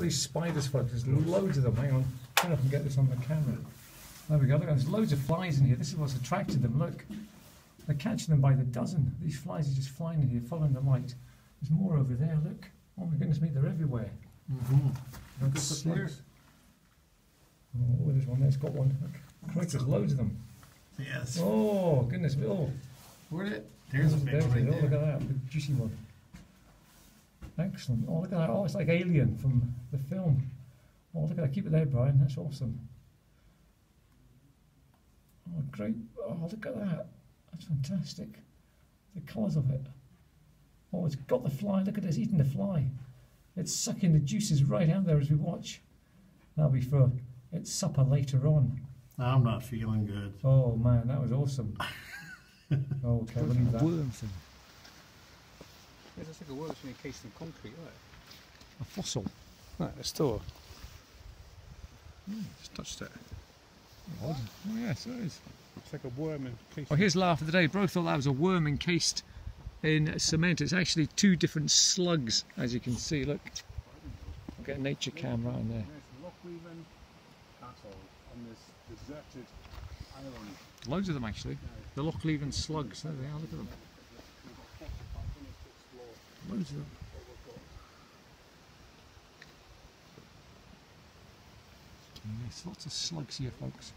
These spiders, folks, there's loads of them. Hang on, I don't know if I can get this on the camera. There we go, look, there's loads of flies in here. This is what's attracted them, look. They're catching them by the dozen. These flies are just flying in here, following the light. There's more over there, look. Oh my goodness me, they're everywhere. Look at the slugs. Oh, there's one there, it's got one. Look, Christ, there's loads of them. Yes. Oh, goodness me, oh. Where'd it? There's a big one right Oh, look there. at that, big juicy one. Excellent. Oh, look at that. Oh, it's like Alien from the film. Oh, look at that. Keep it there, Brian. That's awesome. Oh, great. Oh, look at that. That's fantastic. The colours of it. Oh, it's got the fly. Look at it. It's eating the fly. It's sucking the juices right out there as we watch. That'll be for its supper later on. I'm not feeling good. Oh, man. That was awesome. Okay, we'll leave that. Worm thing. It's like a worm that's been encased in concrete, right? A fossil. Right, it's still. Just touched it. Oh, yes, it is. It's like a worm encased. Oh, here's laugh of the day. Bro thought that was a worm encased in cement. It's actually two different slugs, as you can see. Look, I'll get a nature cam right in there. There's Lochleven Castle on this deserted island. Loads of them actually. The Lochleven slugs. There they are. Look at them. Loads of them. Yes, lots of slugs here, folks.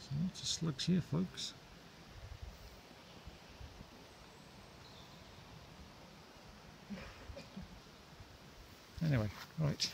So lots of slugs here, folks. Anyway, right.